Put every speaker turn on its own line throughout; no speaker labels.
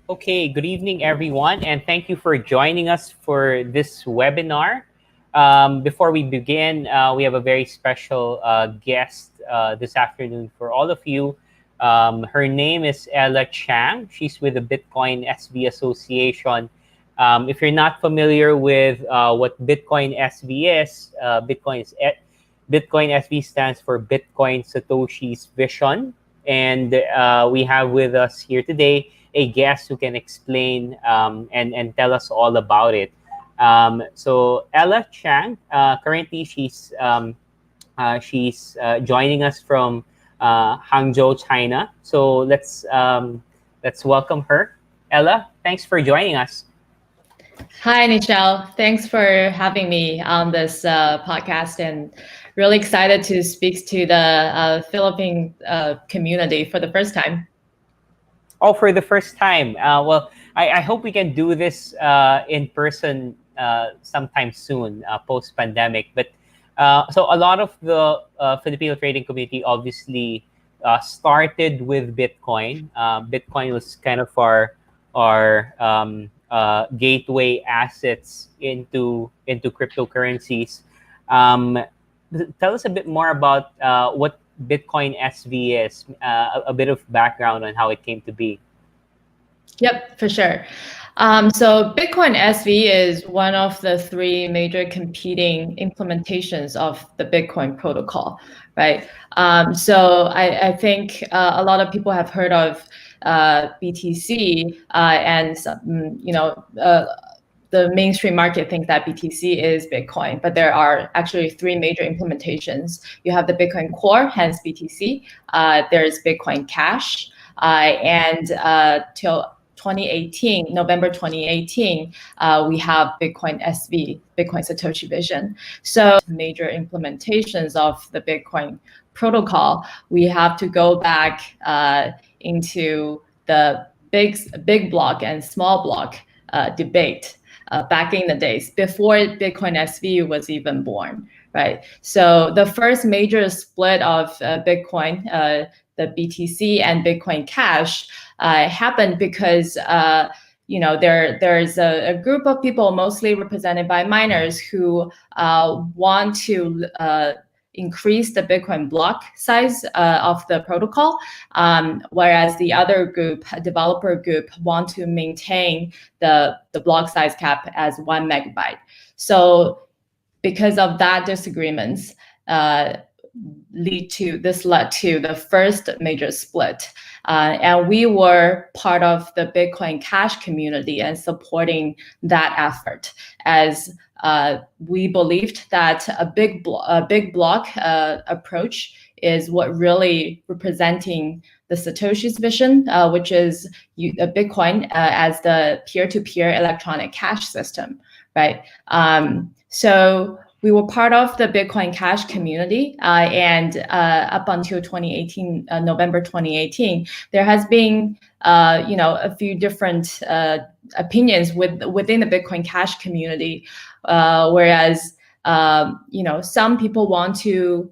Okay, good evening, everyone, and thank you for joining us for this webinar. Before we begin, we have a very special guest this afternoon for all of you. Her name is Ella Qiang. She's with the Bitcoin SV Association. If you're not familiar with what Bitcoin SV is, Bitcoin SV stands for Bitcoin Satoshis Vision. And we have with us here today a guest who can explain and tell us all about it. So Ella Qiang, currently she's joining us from Hangzhou, China. So let's welcome her. Ella, thanks for joining us.
Hi, Nichelle. Thanks for having me on this podcast, and really excited to speak to the Philippine community for the first time.
Oh, for the first time. Well, I hope we can do this in person sometime soon, post pandemic. But so a lot of the Filipino trading community obviously started with Bitcoin. Bitcoin was kind of our gateway assets into cryptocurrencies. Um, Tell us a bit more about what Bitcoin SV is, a bit of background on how it came to be.
Yep, for sure. So Bitcoin SV is one of the three major competing implementations of the Bitcoin protocol, right? So I think a lot of people have heard of BTC, and the mainstream market thinks that BTC is Bitcoin, but there are actually three major implementations. You have the Bitcoin Core, hence BTC. There's Bitcoin Cash, and till 2018, November 2018, we have Bitcoin SV, Bitcoin Satoshi Vision. So major implementations of the Bitcoin protocol, we have to go back into the big block and small block debate back in the days before Bitcoin SV was even born, right? So the first major split of Bitcoin, the BTC and Bitcoin Cash, happened because there's a group of people, mostly represented by miners, who want to increase the Bitcoin block size of the protocol, whereas the other group, developer group, want to maintain the block size cap as 1 MB. So because of that disagreements, led to the first major split. And we were part of the Bitcoin Cash community and supporting that effort, as we believed that a big block approach is what really representing the Satoshi's vision, which is Bitcoin as the peer-to-peer electronic cash system, right? So we were part of the Bitcoin Cash community, and up until 2018, November 2018, there has been a few different opinions within the Bitcoin Cash community, whereas some people want to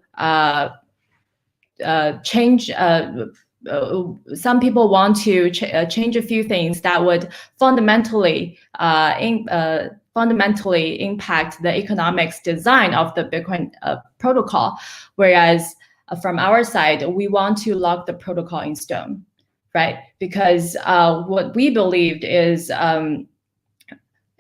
change. Some people want to change a few things that would fundamentally impact the economics design of the Bitcoin protocol, whereas from our side, we want to lock the protocol in stone, right? Because what we believed is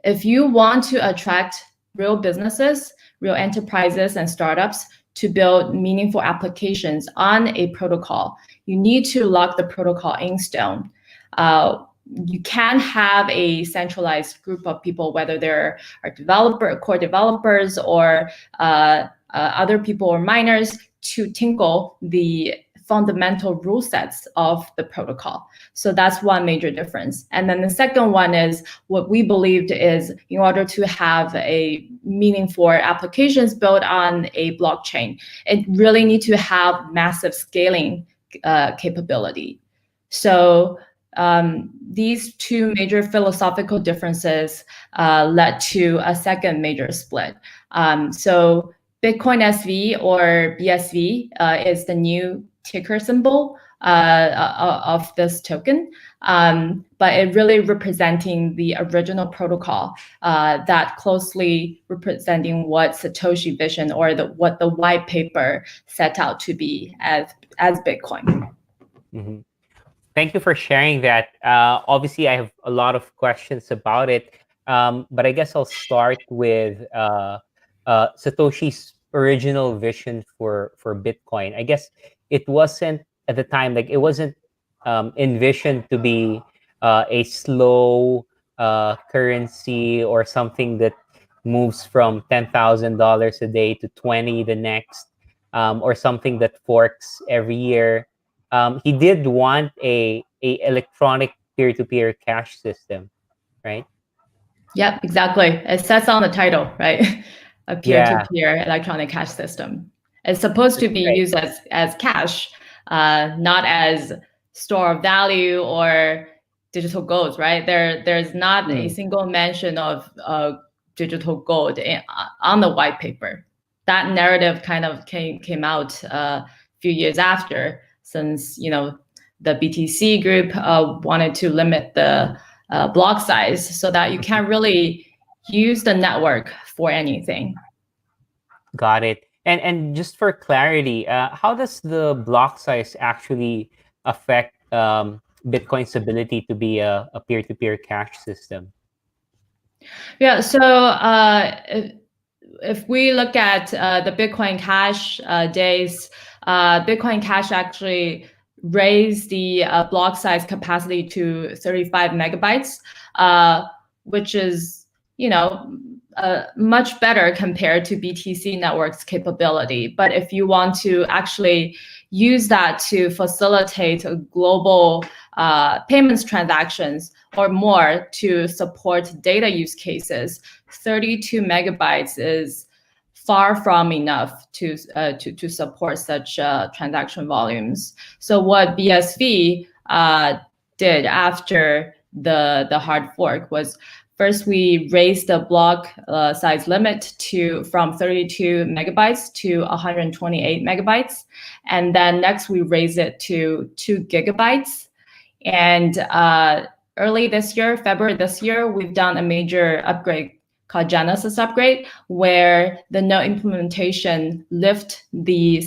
if you want to attract real businesses, real enterprises and startups to build meaningful applications on a protocol, you need to lock the protocol in stone. You can have a centralized group of people, whether they're core developers or other people or miners, to tinkle the fundamental rule sets of the protocol. So that's one major difference. And then the second one is what we believed is, in order to have a meaningful applications built on a blockchain, it really need to have massive scaling capability. So these two major philosophical differences led to a second major split. So Bitcoin SV or BSV is the new ticker symbol of this token, but it really representing the original protocol that closely representing what Satoshi vision or what the white paper set out to be as Bitcoin.
Mm-hmm. Thank you for sharing that. Obviously, I have a lot of questions about it, but I guess I'll start with Satoshi's original vision for Bitcoin. I guess it wasn't at the time, like it wasn't envisioned to be a slow currency or something that moves from $10,000 a day to 20 the next, or something that forks every year. He did want a electronic peer-to-peer cash system, right?
Yep, exactly. It says on the title, right? A
Yeah,
peer-to-peer electronic cash system. It's supposed to be
right.
used as cash, not as store of value or digital gold, right? There's not a single mention of digital gold on the white paper. That narrative kind of came out a few years after, since the BTC group wanted to limit the block size so that you can't really use the network for anything.
Got it. And just for clarity, how does the block size actually affect Bitcoin's ability to be a peer-to-peer cash system?
Yeah, so if we look at the Bitcoin Cash days, Bitcoin Cash actually raised the block size capacity to 35 megabytes, which is much better compared to BTC network's capability. But if you want to actually use that to facilitate global payments transactions or more to support data use cases, 32 megabytes is far from enough to support such transaction volumes. So what BSV did after the hard fork was, first, we raised the block size limit from 32 megabytes to 128 megabytes. And then next, we raised it to 2 gigabytes. And early this year, February this year, we've done a major upgrade called Genesis upgrade, where the node implementation lift the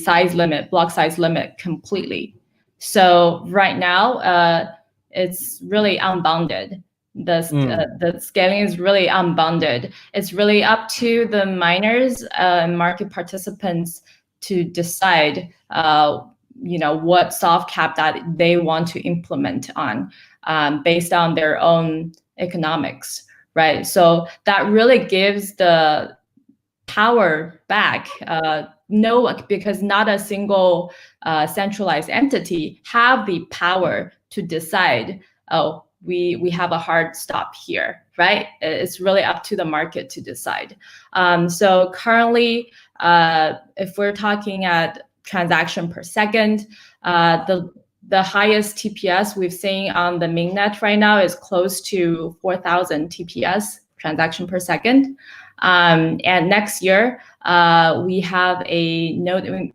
block size limit completely. So right now, it's really unbounded. The scaling is really unbounded. It's really up to the miners and market participants to decide what soft cap that they want to implement on based on their own economics, right? So that really gives the power back. Because not a single centralized entity have the power to decide, oh, we have a hard stop here, right? It's really up to the market to decide. So currently, if we're talking at transaction per second, the highest TPS we've seen on the mainnet right now is close to 4,000 TPS, transaction per second. And next year, we have a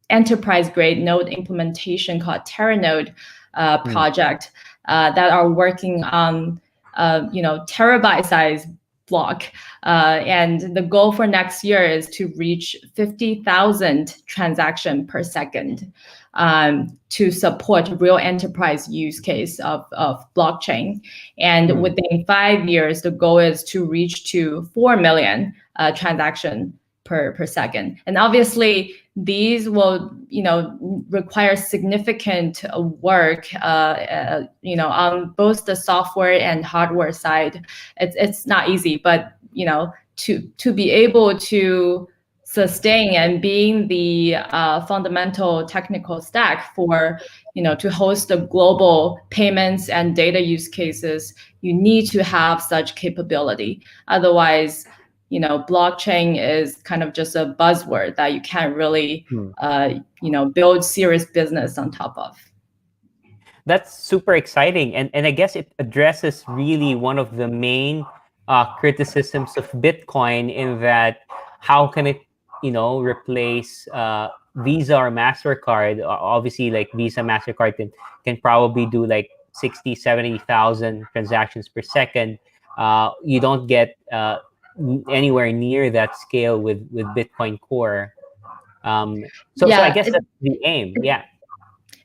enterprise-grade node implementation called Terranode project that are working on terabyte-size block. And the goal for next year is to reach 50,000 transaction per second to support real enterprise use case of blockchain. And within 5 years, the goal is to reach to 4 million transaction per second. And obviously, these will require significant work on both the software and hardware side. It's not easy, but to be able to sustain and being the fundamental technical stack for to host the global payments and data use cases, you need to have such capability. Otherwise, blockchain is kind of just a buzzword that you can't really build serious business on top of.
That's super exciting, and I guess it addresses really one of the main criticisms of Bitcoin, in that how can it replace Visa or MasterCard? Obviously, like Visa, MasterCard can probably do like 60, 70,000 transactions per second. You don't get anywhere near that scale with Bitcoin Core. So I guess that's the aim. Yeah.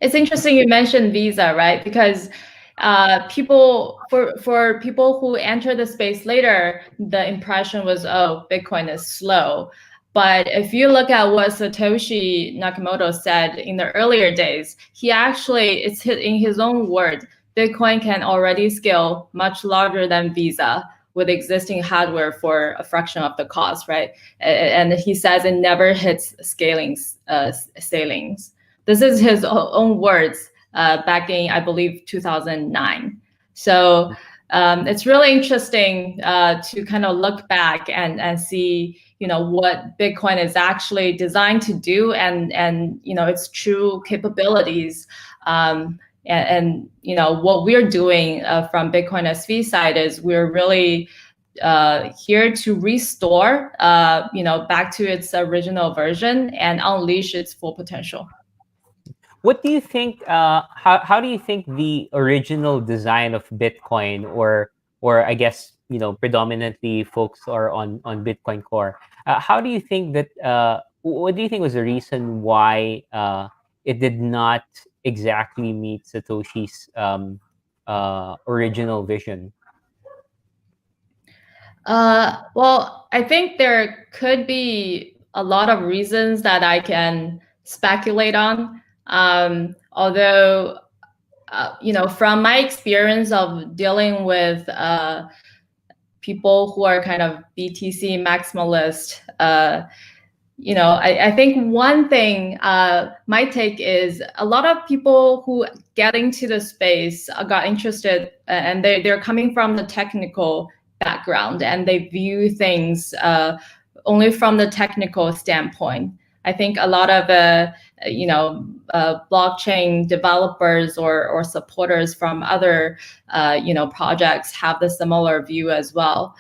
It's interesting you mentioned Visa, right? Because for people who enter the space later, the impression was, oh, Bitcoin is slow. But if you look at what Satoshi Nakamoto said in the earlier days, he actually, it's in his own words, Bitcoin can already scale much larger than Visa with existing hardware for a fraction of the cost, right? And he says it never hits ceilings. This is his own words back in, I believe, 2009. So it's really interesting to kind of look back and see, what Bitcoin is actually designed to do and its true capabilities. and what we're doing from Bitcoin SV side is we're really here to restore back to its original version and unleash its full potential.
What do you think? How do you think the original design of Bitcoin, or I guess predominantly folks are on Bitcoin Core? How do you think that? What do you think was the reason why it did not exactly meet Satoshi's original vision?
Well, I think there could be a lot of reasons that I can speculate on. Although, from my experience of dealing with people who are kind of BTC maximalist, I think one thing my take is a lot of people who get into the space got interested and they're coming from the technical background and they view things only from the technical standpoint. I think a lot of blockchain developers or supporters from other projects have the similar view as well.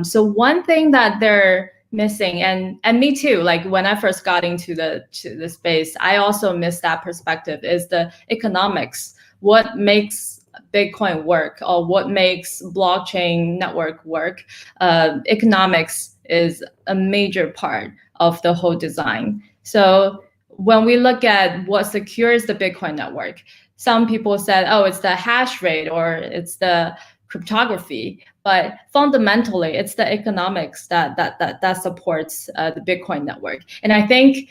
So one thing that they're missing, and me too, like when I first got into the space, I also missed that perspective, is the economics. What makes Bitcoin work, or what makes blockchain network work? Economics is a major part of the whole design. So when we look at what secures the Bitcoin network, some people said, oh, it's the hash rate or it's the cryptography, but fundamentally it's the economics that supports the Bitcoin network. And I think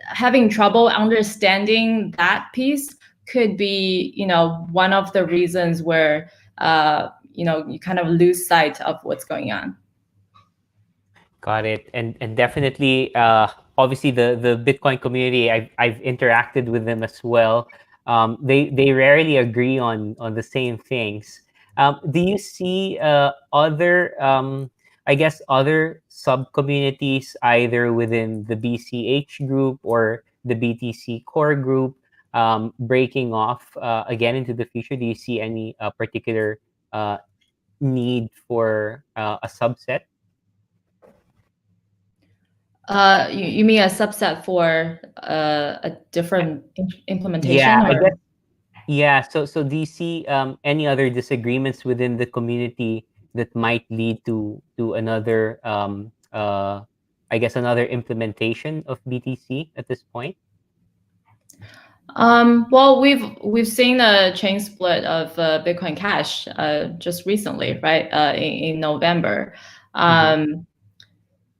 having trouble understanding that piece could be one of the reasons where you kind of lose sight of what's going on.
Got it. And definitely, obviously, the Bitcoin community, I've interacted with them as well. They rarely agree on the same things. Do you see other, I guess, other sub communities either within the BCH group or the BTC core group breaking off again into the future? Do you see any particular need for a subset?
You mean a subset for a different implementation,
Yeah, I
or?
guess. Yeah. So do you see any other disagreements within the community that might lead to another I guess another implementation of BTC at this point?
Well, we've seen a chain split of Bitcoin Cash just recently, right? In November.
Mm-hmm.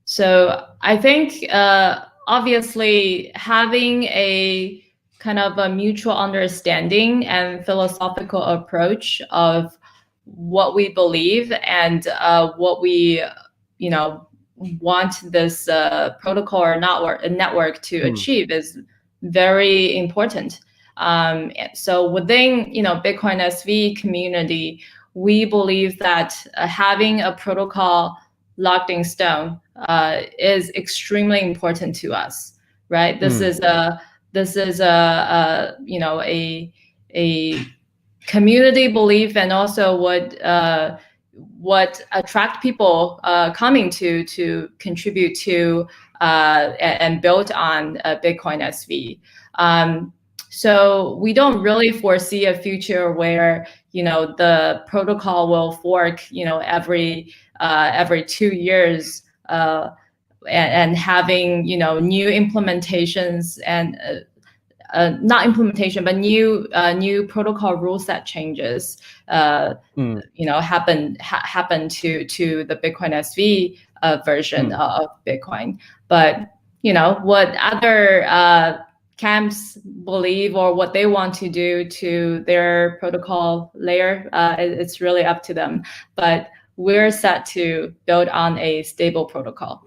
So I think obviously having a kind of a mutual understanding and philosophical approach of what we believe and what we want this protocol or network to achieve is very important. So within Bitcoin SV community, we believe that having a protocol locked in stone is extremely important to us, right? This is a community belief, and also what attract people coming to contribute to and build on Bitcoin SV. So we don't really foresee a future where the protocol will fork every 2 years and having new implementations and not implementation, but new protocol rule set changes happen to the Bitcoin SV version of Bitcoin. But what other camps believe or what they want to do to their protocol layer, it's really up to them. But we're set to build on a stable protocol.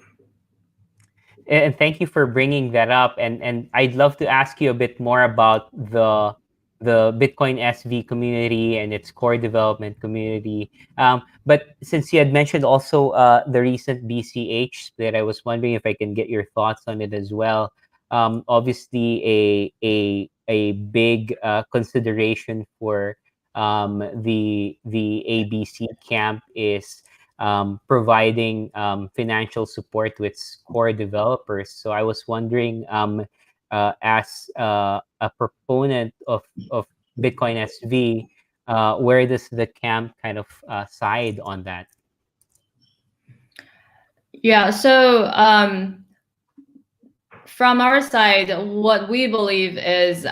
And thank you for bringing that up. And I'd love to ask you a bit more about the Bitcoin SV community and its core development community. But since you had mentioned also the recent BCH split, I was wondering if I can get your thoughts on it as well. Obviously, a big consideration for the ABC camp is providing financial support to its core developers. So I was wondering, as a proponent of Bitcoin SV, where does the camp kind of side on that?
Yeah, so from our side, what we believe is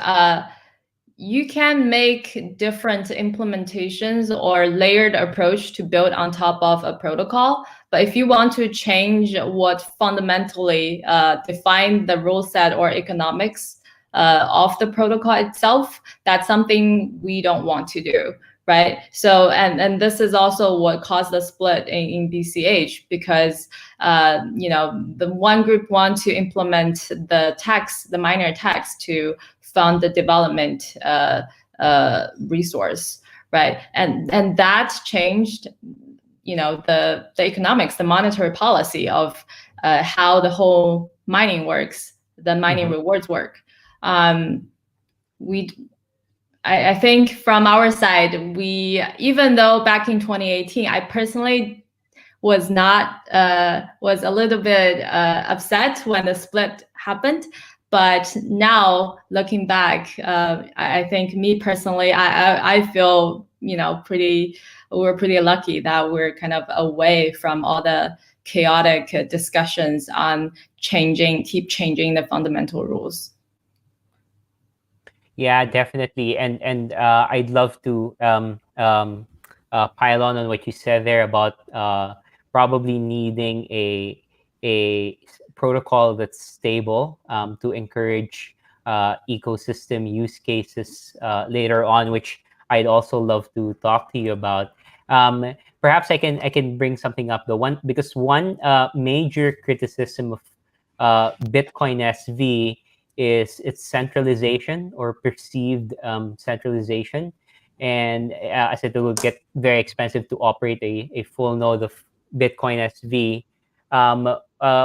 you can make different implementations or layered approach to build on top of a protocol. But if you want to change what fundamentally define the rule set or economics of the protocol itself, that's something we don't want to do. Right. So, and this is also what caused the split in BCH, because the one group want to implement the tax, the miner tax, to fund the development resource, right? And that changed, the economics, the monetary policy of how the whole mining works, the mining rewards work. I think from our side, even though back in 2018, I personally was a little bit upset when the split happened. But now looking back, I think me personally, I feel we're pretty lucky that we're kind of away from all the chaotic discussions on keep changing the fundamental rules.
Yeah, definitely. And I'd love to pile on what you said there about probably needing a protocol that's stable to encourage ecosystem use cases later on, which I'd also love to talk to you about. Perhaps I can bring something up, though. One major criticism of Bitcoin SV is its centralization or perceived centralization. And I said, it will get very expensive to operate a full node of Bitcoin SV.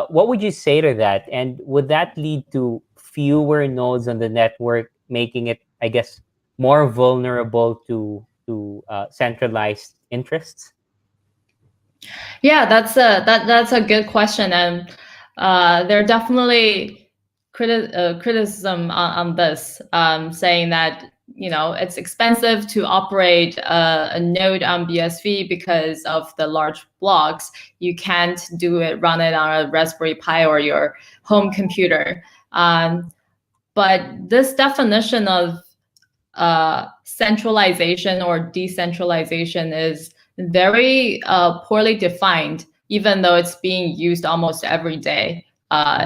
What would you say to that? And would that lead to fewer nodes on the network, making it, I guess, more vulnerable to centralized interests?
Yeah, that's a good question, and there are definitely criticism on this, saying that it's expensive to operate a node on BSV because of the large blocks. You can't run it on a Raspberry Pi or your home computer. But this definition of centralization or decentralization is very poorly defined, even though it's being used almost every day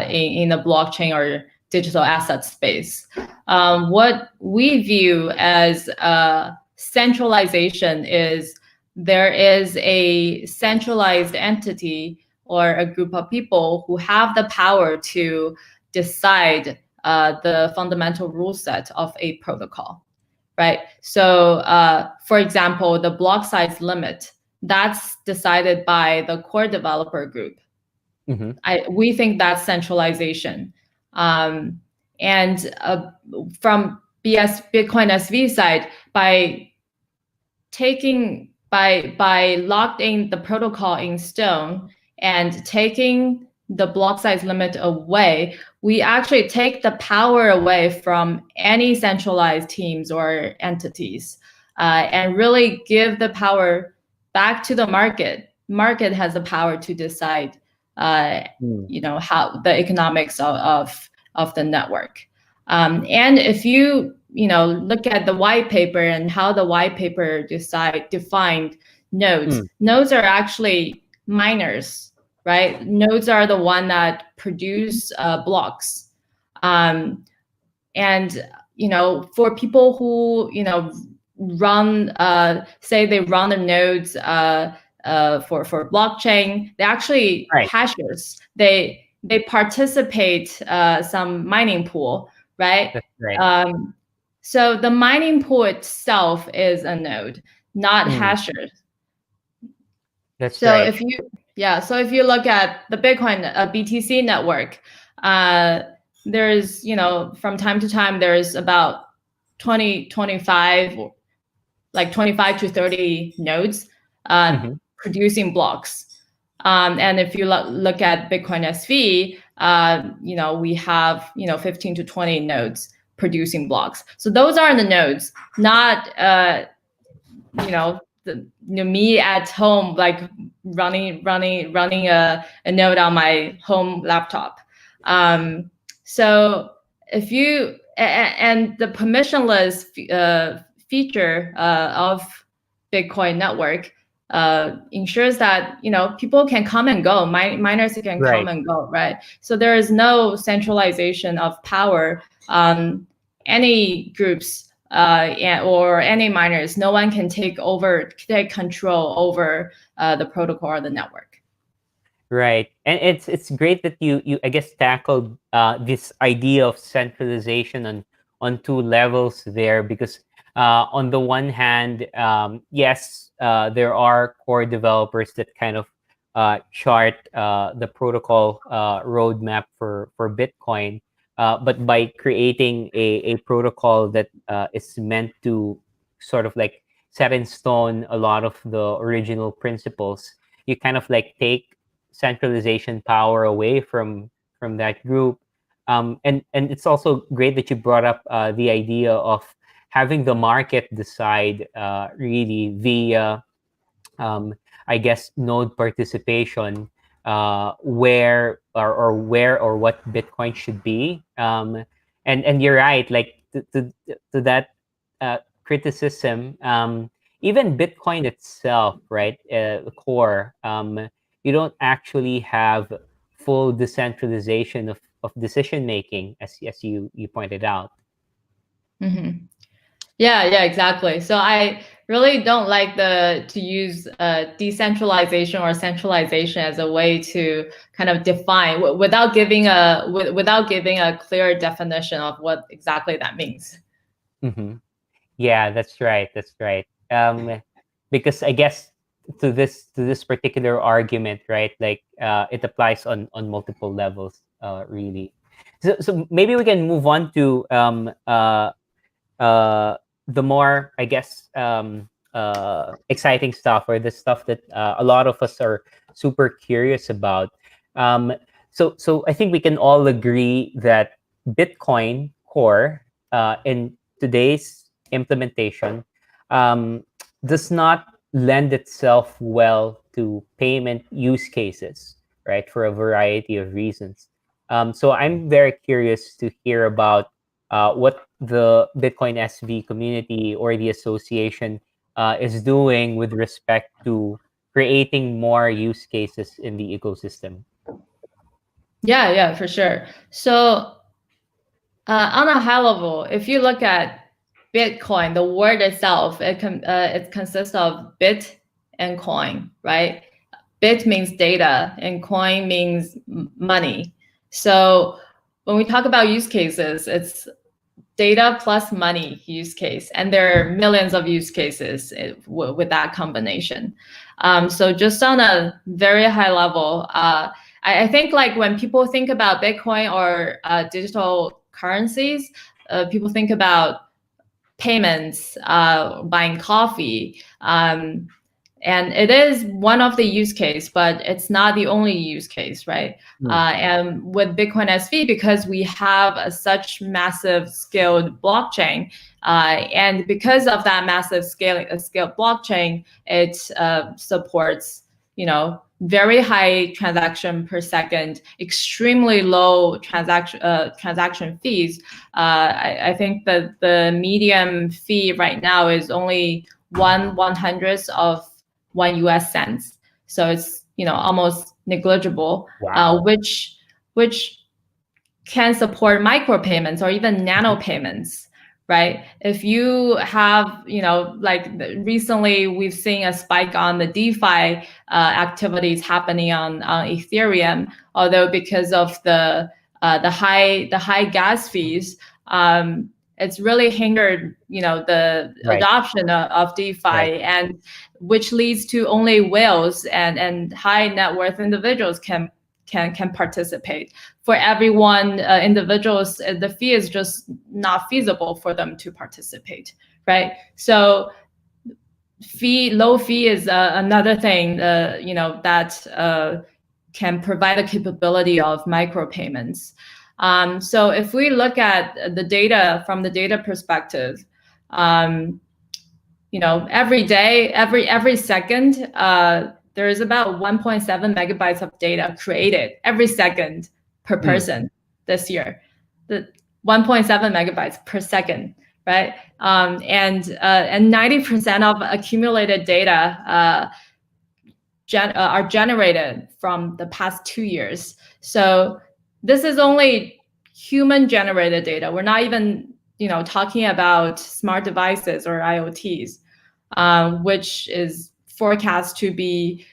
in the blockchain or digital asset space. What we view as centralization is there is a centralized entity or a group of people who have the power to decide the fundamental rule set of a protocol. Right. So, for example, the block size limit, that's decided by the core developer group. We think that's centralization. And from Bitcoin SV side, by locking the protocol in stone and taking the block size limit away, we actually take the power away from any centralized teams or entities, and really give the power back to the market. Market has the power to decide, how the economics of the network. And if you look at the white paper and how the white paper defined nodes, nodes are actually miners. Right, nodes are the one that produce blocks, and for people who run, say they run the nodes for blockchain, they actually hashers. They participate some mining pool, right?
That's right.
So the mining pool itself is a node, not hashers.
That's
so
right.
So if you look at the Bitcoin BTC network, there's from time to time there's about 25 to 30 nodes producing blocks. And if you look at Bitcoin SV, we have 15 to 20 nodes producing blocks. So those are the nodes, not me at home, like running a node on my home laptop. So if you and the permissionless feature of Bitcoin network ensures that people can come and go, miners can come and go, right? So there is no centralization of power on any groups or any miners. No one can take control over the protocol or the network.
Right, and it's great that you I guess tackled this idea of centralization on two levels there, because on the one hand, yes, there are core developers that kind of chart the protocol roadmap for Bitcoin, but by creating a protocol that is meant to sort of like set in stone a lot of the original principles, you kind of like take centralization power away from that group. And it's also great that you brought up the idea of having the market decide really via I guess node participation, where or what Bitcoin should be. And you're right, like to that criticism, even Bitcoin itself, right, the core, you don't actually have full decentralization of decision making, as you pointed out.
Mm-hmm. Yeah, exactly. So I really don't like to use decentralization or centralization as a way to kind of define without giving a clear definition of what exactly that means.
Mm-hmm. Yeah, that's right. That's right. Because I guess to this particular argument, right? Like it applies on multiple levels, really. So maybe we can move on to the more, I guess, exciting stuff, or the stuff that a lot of us are super curious about. Um, so I think we can all agree that Bitcoin Core in today's implementation um, does not lend itself well to payment use cases, right? For a variety of reasons. So I'm very curious to hear about what the Bitcoin SV community or the association is doing with respect to creating more use cases in the ecosystem.
Yeah, for sure. So on a high level, if you look at Bitcoin, the word itself, it consists of bit and coin, right? Bit means data and coin means money. So when we talk about use cases, it's data plus money use case, and there are millions of use cases with that combination. So just on a very high level, I think like when people think about Bitcoin or digital currencies, people think about payments, buying coffee, and it is one of the use case, but it's not the only use case, right? And with Bitcoin SV, because we have such massive scaled blockchain, and because of that massive scaled blockchain, it supports, very high transaction per second, extremely low transaction fees. I think that the median fee right now is only 1/100th of 1 US cents. So it's almost negligible.
Wow.
Which can support micropayments or even nano payments, right? If you have, like recently we've seen a spike on the DeFi activities happening on Ethereum, although because of the high gas fees, it's really hindered, the
Right.
adoption of DeFi,
Right.
and which leads to only whales and high net worth individuals can can participate. For everyone, individuals, the fee is just not feasible for them to participate, right? So low fee is another thing, that can provide the capability of micropayments. So if we look at the data from the data perspective, every day, every second, there is about 1.7 megabytes of data created every second per person this year. The 1.7 megabytes per second, right? And 90% of accumulated data are generated from the past 2 years. So this is only human-generated data. We're not even, talking about smart devices or IoTs, which is forecast to be,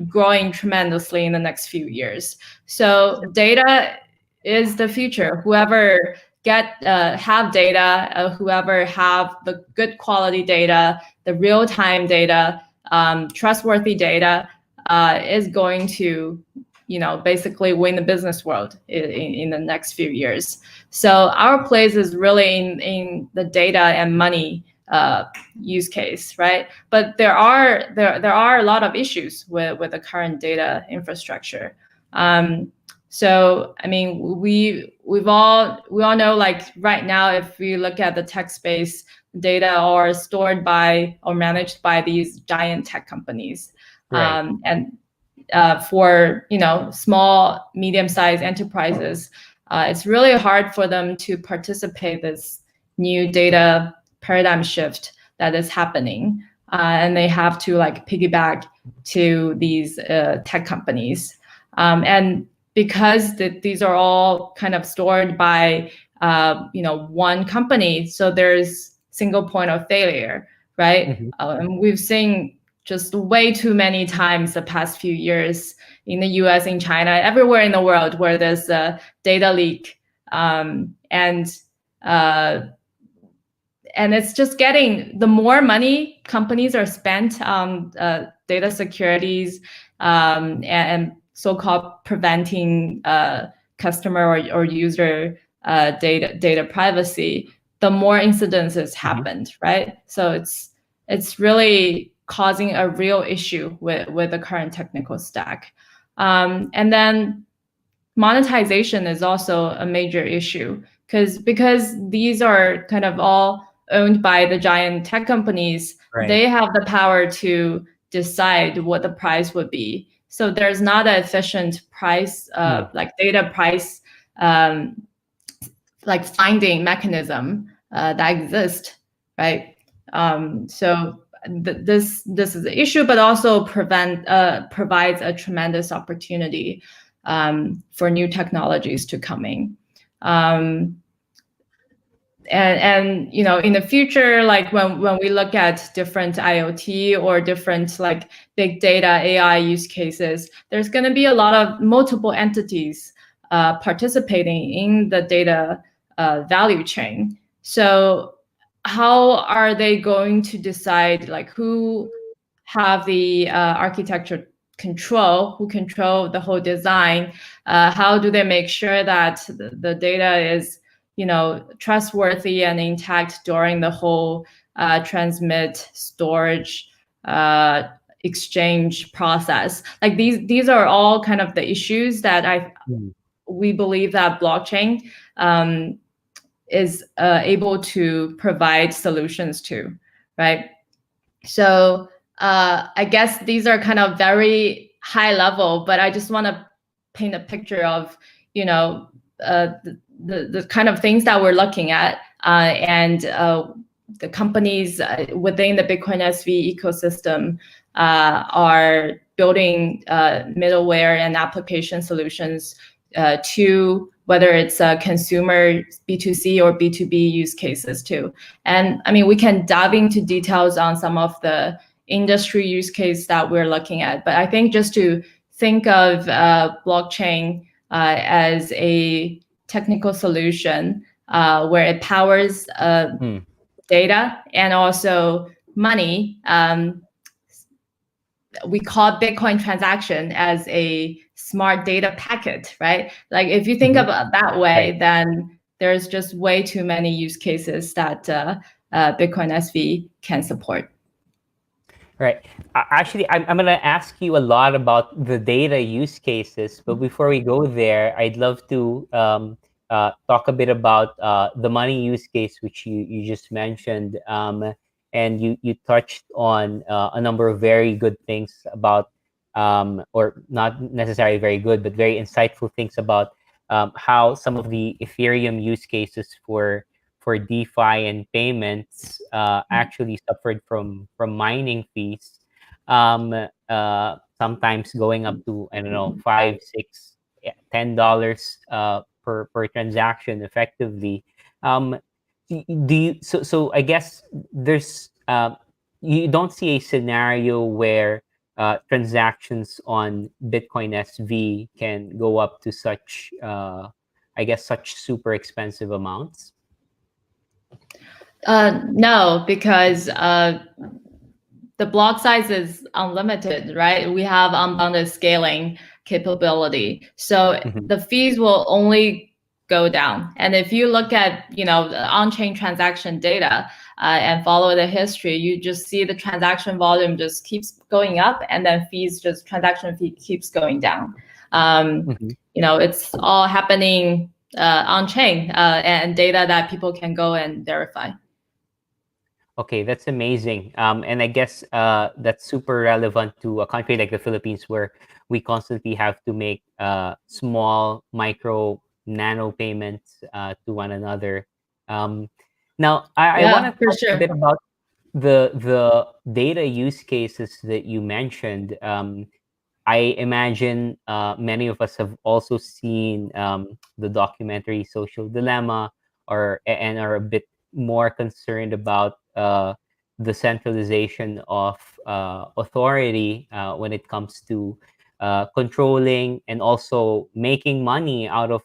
growing tremendously in the next few years. So data is the future. Whoever have data, whoever have the good quality data, the real-time data, trustworthy data, is going to, basically win the business world in the next few years. So our place is really in the data and money use case, right? But there are a lot of issues with the current data infrastructure. So I mean, we all know, like right now, if we look at the tech space, data are stored by or managed by these giant tech companies,
Right.
and for small, medium-sized enterprises, it's really hard for them to participate this new data paradigm shift that is happening, and they have to like piggyback to these tech companies, and because these are all kind of stored by one company, so there's single point of failure, right? And we've seen just way too many times the past few years in the US, in China, everywhere in the world where there's a data leak, and it's just getting, the more money companies are spent on data securities, and so-called preventing customer or user data privacy, the more incidences happened, right? So it's really causing a real issue with the current technical stack. And then monetization is also a major issue because these are kind of all owned by the giant tech companies.
Right.
They have the power to decide what the price would be. So there's not an efficient price, like data price, like finding mechanism that exists, right? So this is the issue, but also provides a tremendous opportunity for new technologies to coming. And in the future, like when we look at different IoT or different like big data AI use cases, there's going to be a lot of multiple entities participating in the data value chain. So how are they going to decide like who have the architecture control, who control the whole design? How do they make sure that the data is trustworthy and intact during the whole transmit, storage, exchange process? Like these are all kind of the issues that we believe that blockchain is able to provide solutions to, right? So I guess these are kind of very high level, but I just want to paint a picture of the kind of things that we're looking at, and the companies within the Bitcoin SV ecosystem are building middleware and application solutions to whether it's consumer B2C or B2B use cases too. And I mean, we can dive into details on some of the industry use case that we're looking at, but I think just to think of blockchain as a technical solution where it powers data and also money. We call Bitcoin transaction as a smart data packet, right? Like if you think about that way,
Right.
then there's just way too many use cases that Bitcoin SV can support.
Right. Actually, I'm going to ask you a lot about the data use cases, but before we go there, I'd love to talk a bit about the money use case, which you just mentioned. And you touched on a number of very good things about, or not necessarily very good, but very insightful things about how some of the Ethereum use cases for DeFi and payments actually suffered from mining fees, sometimes going up to, I don't know, 5, 6, $10 per transaction effectively. Um, do you so I guess there's you don't see a scenario where transactions on Bitcoin SV can go up to such I guess such super expensive amounts.
No, because the block size is unlimited, right? We have unbounded scaling capability. So the fees will only go down. And if you look at, the on-chain transaction data and follow the history, you just see the transaction volume just keeps going up, and then transaction fee keeps going down. It's all happening on-chain and data that people can go and verify.
Okay, that's amazing. And I guess that's super relevant to a country like the Philippines, where we constantly have to make small, micro, nano payments to one another. Now, I want
Yeah,
to
for
talk a
sure.
bit about the data use cases that you mentioned. I imagine many of us have also seen the documentary Social Dilemma, and are a bit more concerned about the centralization of authority when it comes to controlling and also making money out of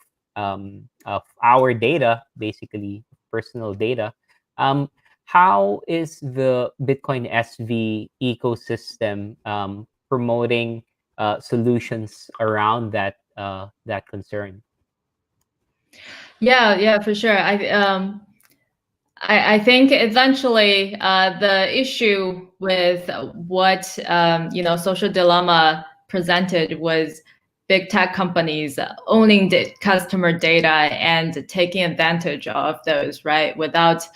our data, basically personal data. Um, how is the Bitcoin SV ecosystem promoting solutions around that concern?
Yeah, for sure. I think eventually the issue with what Social Dilemma presented was big tech companies owning customer data and taking advantage of those, right, without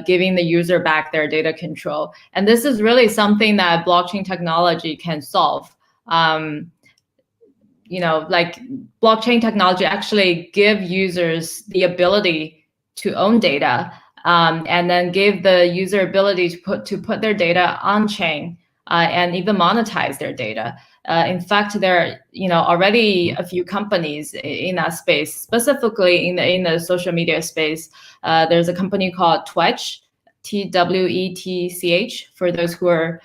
giving the user back their data control. And this is really something that blockchain technology can solve. Like blockchain technology actually give users the ability to own data, and then give the user ability to put their data on chain and even monetize their data. In fact, there are already a few companies in that space, specifically in the social media space. There's a company called Twetch, TWETCH. For those who are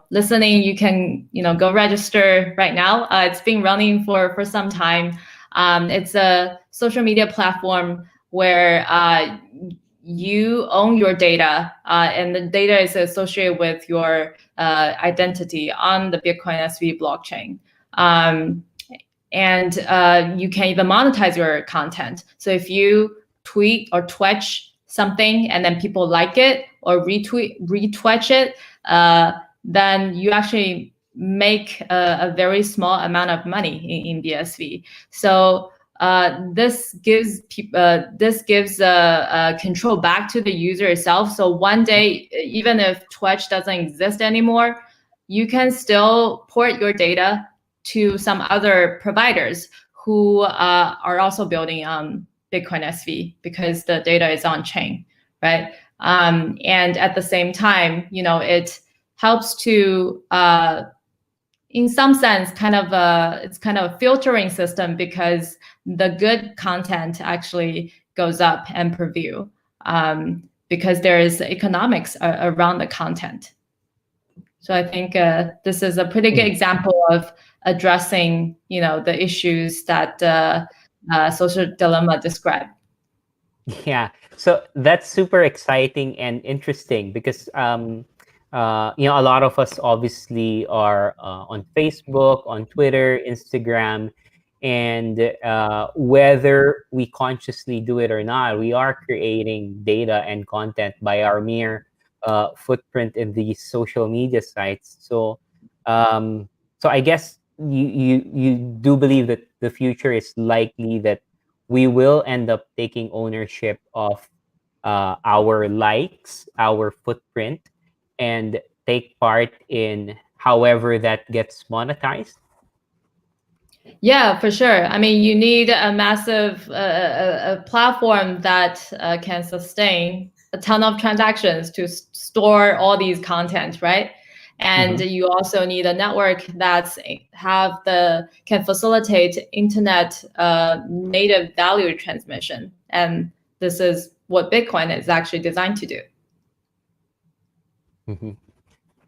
listening, you can go register right now. It's been running for some time. It's a social media platform where you own your data, and the data is associated with your identity on the Bitcoin SV blockchain. And you can even monetize your content. So if you tweet or twitch something and then people like it or retweet it, then you actually make a very small amount of money in BSV. So this gives control back to the user itself. So one day, even if Twitch doesn't exist anymore, you can still port your data to some other providers who are also building on Bitcoin SV because the data is on chain, right? And at the same time, it helps to, in some sense, it's kind of a filtering system because the good content actually goes up and per view, because there is economics around the content. So I think this is a pretty good example of addressing, the issues that Social Dilemma described.
Yeah, so that's super exciting and interesting because a lot of us obviously are on Facebook, on Twitter, Instagram, and whether we consciously do it or not, we are creating data and content by our mere footprint in these social media sites. Um, so I guess you do believe that the future is likely that we will end up taking ownership of our likes, our footprint, and take part in however that gets monetized?
Yeah, for sure. I mean, you need a massive a platform that can sustain a ton of transactions to store all these content, right? And
Mm-hmm.
you also need a network that's can facilitate internet native value transmission. And this is what Bitcoin is actually designed to do.
Mm-hmm.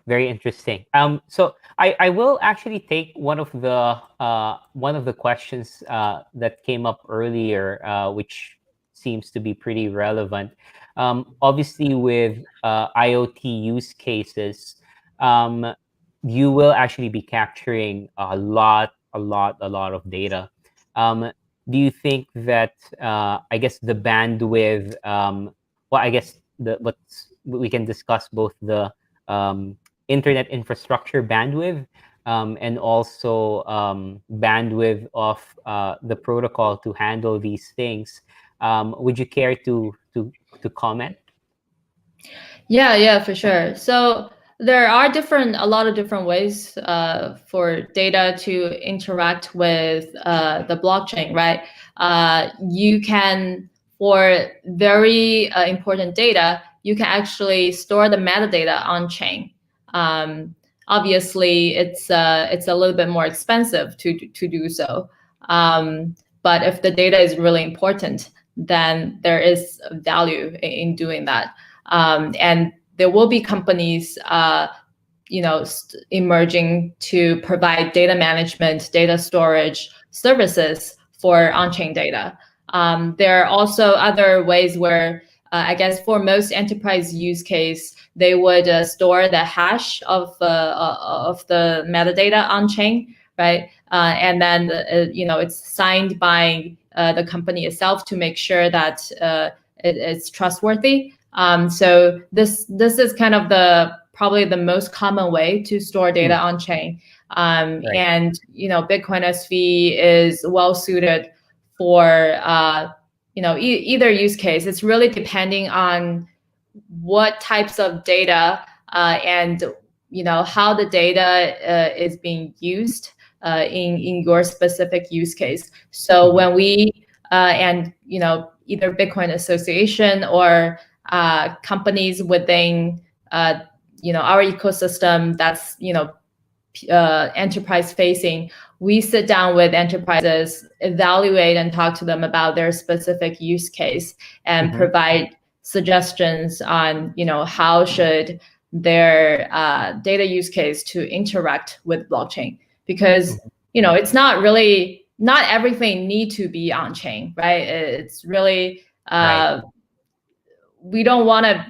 Very interesting. So I will actually take one of the questions that came up earlier, which seems to be pretty relevant. Obviously, with IoT use cases, um, you will actually be capturing a lot of data. Um, do you think that I guess the bandwidth? Well, I guess the what's we can discuss both the um, internet infrastructure bandwidth, and also bandwidth of the protocol to handle these things. Would you care to comment?
Yeah, for sure. So there are a lot of different ways for data to interact with the blockchain, right? You can, for very important data, you can actually store the metadata on chain. Um, Obviously, it's a little bit more expensive to do so. But if the data is really important, then there is value in doing that. And there will be companies, emerging to provide data management, data storage services for on-chain data. There are also other ways where, I guess, for most enterprise use case, they would store the hash of the metadata on chain, right? And then it's signed by the company itself to make sure that it's trustworthy. So this is kind of probably the most common way to store data
Mm,
on chain.
right.
And Bitcoin SV is well suited for either use case. It's really depending on what types of data and how the data is being used in your specific use case. So
Mhm.
when we and either Bitcoin Association or companies within our ecosystem that's enterprise facing, we sit down with enterprises, evaluate and talk to them about their specific use case and
Mhm.
provide suggestions on how should their data use case to interact with blockchain, because
Mhm.
it's not everything need to be on chain, right? It's really
Right.
we don't want to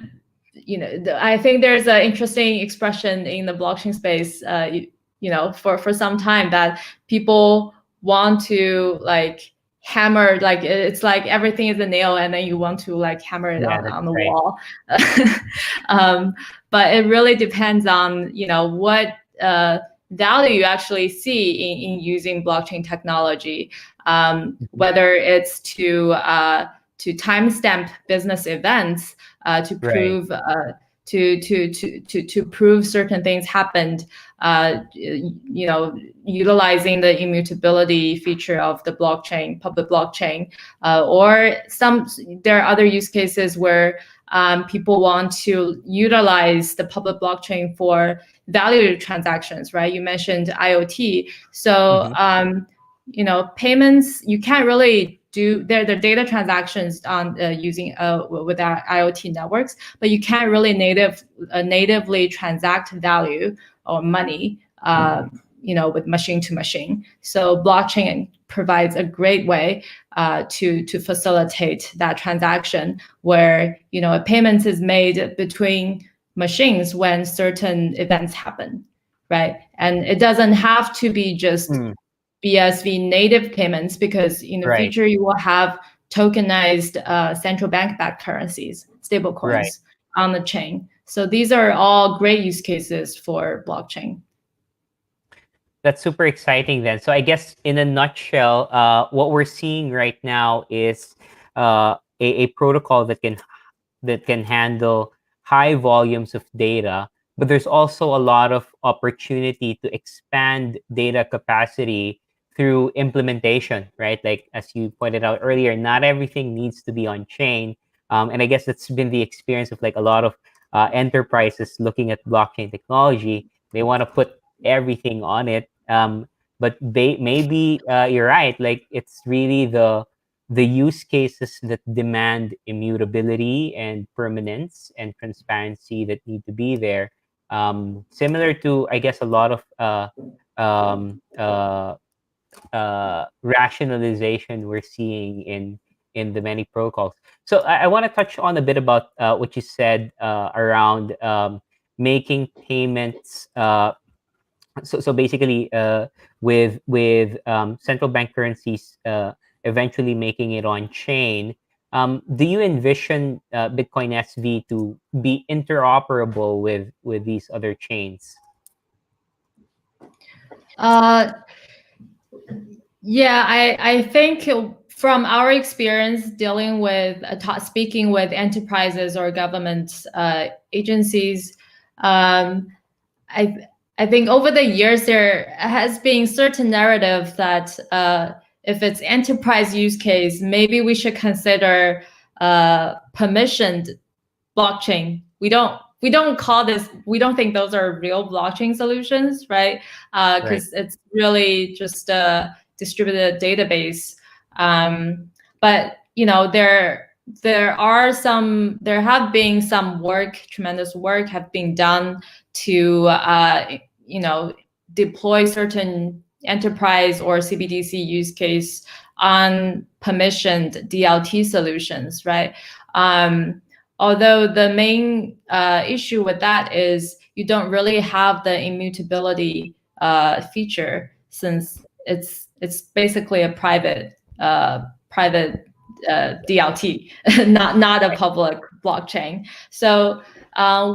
I think there's an interesting expression in the blockchain space, for some time, that people want to like hammer, like it's like everything is a nail and then you want to like hammer it
Yeah, that's
on the
right.
wall. um, but it really depends on what value you actually see in using blockchain technology,
Mhm.
whether it's to timestamp business events, to
Right.
prove to prove certain things happened, utilizing the immutability feature of the blockchain, public blockchain, or there are other use cases where people want to utilize the public blockchain for value transactions, right? You mentioned IoT, so
Mhm.
payments, you can't really do the data transactions on using with our IoT networks, but you can't really natively transact value or money, with machine to machine. So blockchain provides a great way to facilitate that transaction, where a payment is made between machines when certain events happen, right? And it doesn't have to be just BSV native payments, because in the
Right.
future you will have tokenized central bank-backed currencies, stable coins on the chain. So these are all great use cases for blockchain.
That's super exciting then. So I guess in a nutshell, what we're seeing right now is a protocol that can handle high volumes of data, but there's also a lot of opportunity to expand data capacity through implementation, right? Like as you pointed out earlier, not everything needs to be on chain. And I guess that's been the experience of like a lot of enterprises looking at blockchain technology. They want to put everything on it. But maybe you're right. Like it's really the use cases that demand immutability and permanence and transparency that need to be there. Similar to, I guess, a lot of um, rationalization we're seeing in the many protocols. So I want to touch on a bit about what you said around making payments. So basically, with central bank currencies eventually making it on chain, do you envision Bitcoin SV to be interoperable with these other chains?
Yeah, I think from our experience dealing with speaking with enterprises or government agencies, I think over the years there has been certain narrative that if it's enterprise use case, maybe we should consider permissioned blockchain. We don't call this. We don't think those are real blockchain solutions, right? Because it's really just a distributed database. But there have been some tremendous work have been done to deploy certain enterprise or CBDC use case on permissioned DLT solutions, right? Although the main issue with that is you don't really have the immutability feature, since it's basically a private DLT, not a public blockchain. So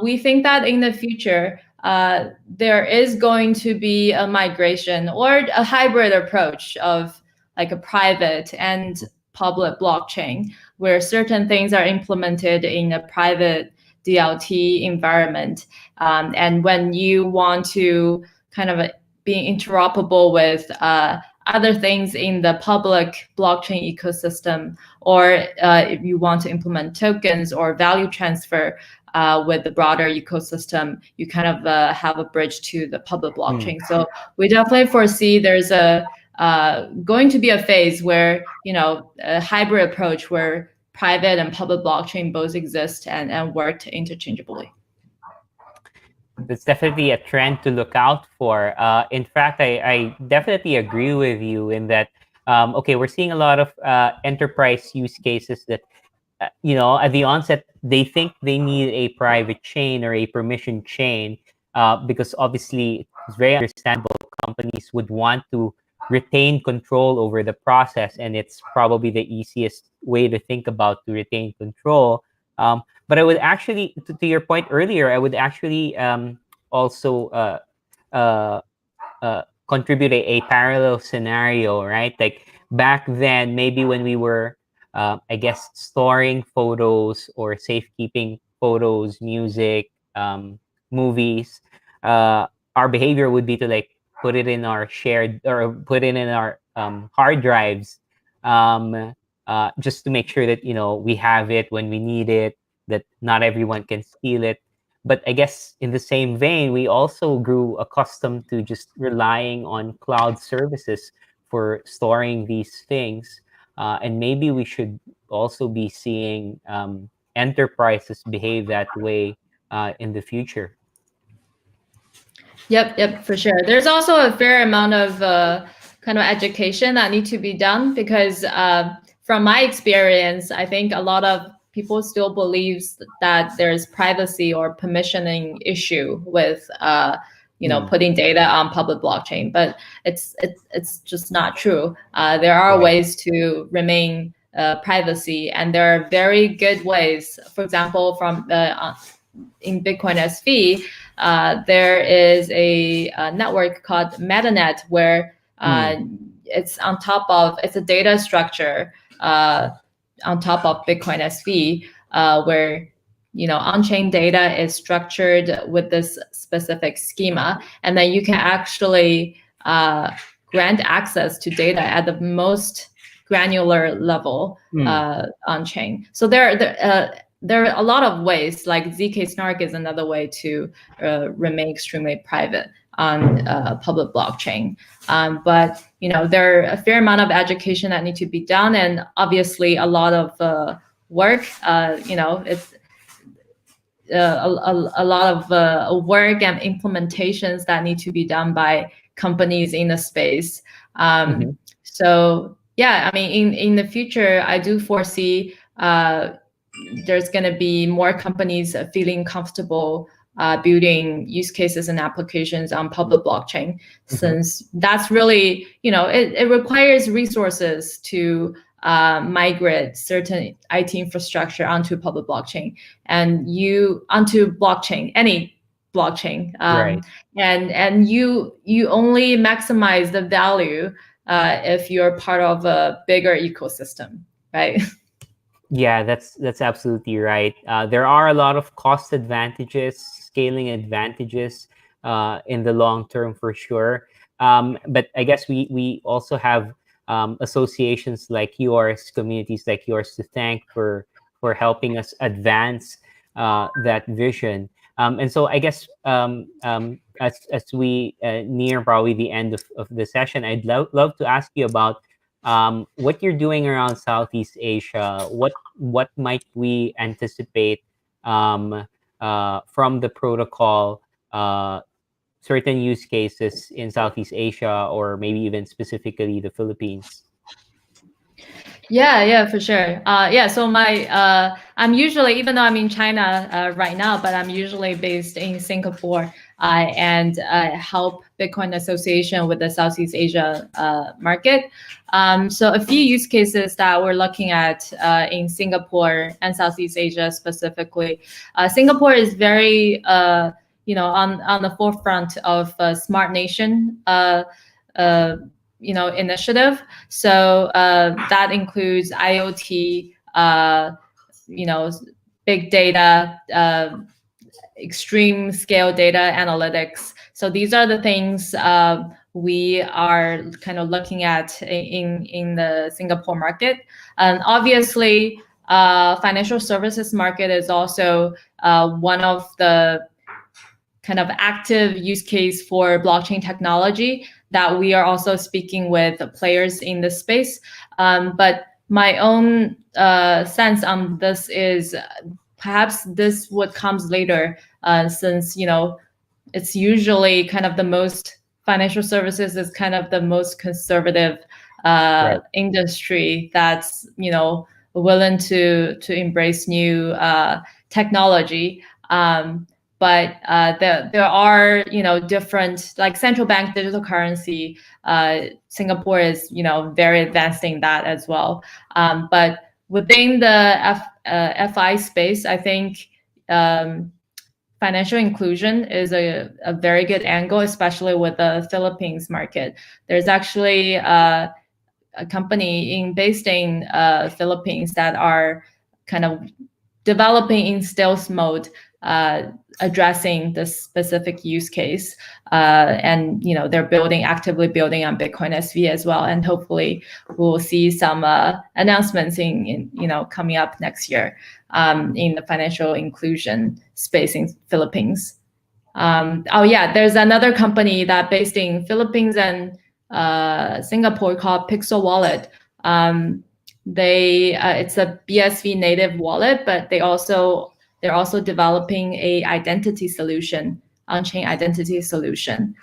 we think that in the future there is going to be a migration or a hybrid approach of like a private and public blockchain, where certain things are implemented in a private DLT environment. And when you want to kind of be interoperable with other things in the public blockchain ecosystem, or if you want to implement tokens or value transfer with the broader ecosystem, you kind of have a bridge to the public blockchain. So we definitely foresee there's going to be a phase where a hybrid approach where private and public blockchain both exist and work interchangeably.
That's definitely a trend to look out for. In fact, I definitely agree with you in that. Okay, we're seeing a lot of enterprise use cases that at the onset, they think they need a private chain or a permission chain because obviously it's very understandable. Companies would want to retain control over the process, and it's probably the easiest way to think about to retain control. But I would actually, to your point earlier, I would actually also contribute a parallel scenario, right? Like back then, maybe when we were I guess storing photos or safekeeping photos, music, movies, our behavior would be to like put it in our shared or put it in our hard drives, just to make sure that we have it when we need it, that not everyone can steal it. But I guess in the same vein, we also grew accustomed to just relying on cloud services for storing these things. And maybe we should also be seeing enterprises behave that way in the future.
Yep, for sure. There's also a fair amount of kind of education that need to be done, because from my experience, I think a lot of people still believes that there's privacy or permissioning issue with putting data on public blockchain, but it's just not true. There are ways to remain privacy, and there are very good ways. For example, from in Bitcoin SV, there is a network called MetaNet where it's a data structure on top of Bitcoin SV, where on-chain data is structured with this specific schema, and then you can actually grant access to data at the most granular level on-chain. So there are a lot of ways, like ZK Snark is another way to remain extremely private on public blockchain. But there are a fair amount of education that need to be done, and obviously a lot of work. It's a lot of work and implementations that need to be done by companies in the space. So yeah, I mean, in the future, I do foresee there's going to be more companies feeling comfortable building use cases and applications on public blockchain, since that's really, it requires resources to migrate certain IT infrastructure onto public blockchain and onto blockchain, any blockchain. And you only maximize the value if you're part of a bigger ecosystem, right?
Yeah, that's absolutely right. There are a lot of cost advantages, scaling advantages in the long term for sure. But I guess we also have associations like yours, communities like yours, to thank for helping us advance that vision. And so I guess as we near probably the end of the session, I'd love to ask you about what you're doing around Southeast Asia. What might we anticipate from the protocol, certain use cases in Southeast Asia, or maybe even specifically the Philippines?
Yeah, for sure. So I'm usually, even though I'm in China right now, but I'm usually based in Singapore and help Bitcoin Association with the Southeast Asia market. So a few use cases that we're looking at in Singapore and Southeast Asia specifically. Singapore is very, on the forefront of Smart Nation initiative. So that includes IoT, big data, extreme scale data analytics. So these are the things we are kind of looking at in the Singapore market. And obviously, financial services market is also one of the kind of active use case for blockchain technology that we are also speaking with players in this space. But my own sense on this is perhaps this would comes later, since it's usually kind of the most, financial services is kind of the most conservative industry that's willing to embrace new technology. But there are different, like central bank digital currency. Singapore is very advanced in that as well. But within the FI space, I think financial inclusion is a very good angle, especially with the Philippines market. There's actually a company based in Philippines that are kind of developing in stealth mode, addressing this specific use case, and they're actively building on Bitcoin SV as well, and hopefully we'll see some announcements in coming up next year in the financial inclusion space in Philippines. There's another company that based in Philippines and Singapore called Pixel Wallet. It's a BSV native wallet, but they're also developing a identity solution, on-chain identity solution.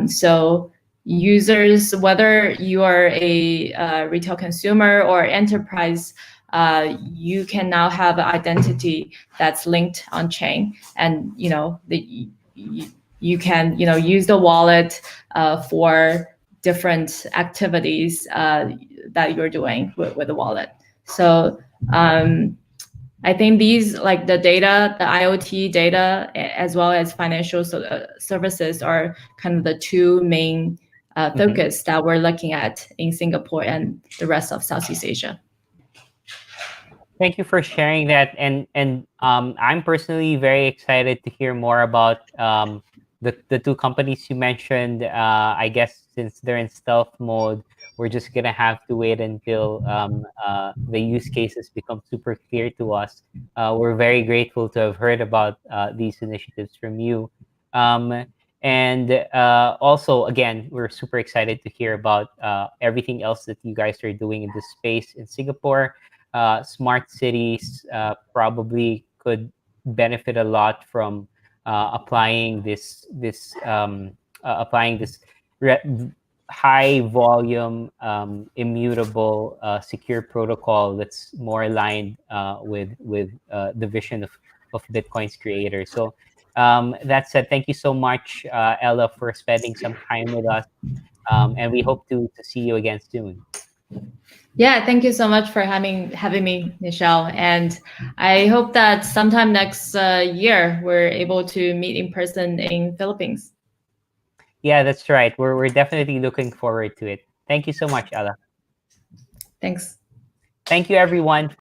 So users, whether you are a retail consumer or enterprise, you can now have an identity that's linked on chain, and you can use the wallet for different activities that you're doing with the wallet. So I think these, like the data, the IoT data, as well as financial services, are kind of the two main
Mhm.
focus that we're looking at in Singapore and the rest of Southeast Asia.
Thank you for sharing that, and I'm personally very excited to hear more about the two companies you mentioned. I guess since they're in stealth mode, we're just gonna have to wait until the use cases become super clear to us. We're very grateful to have heard about these initiatives from you, um, and also again, we're super excited to hear about everything else that you guys are doing in this space in Singapore. Smart cities probably could benefit a lot from applying this re- high volume immutable secure protocol that's more aligned with the vision of Bitcoin's creator. So that said, thank you so much, Ella, for spending some time with us, and we hope to see you again soon.
Yeah, thank you so much for having me, Michelle. And I hope that sometime next year we're able to meet in person in Philippines.
Yeah, that's right. We're definitely looking forward to it. Thank you so much, Ella.
Thanks.
Thank you, everyone,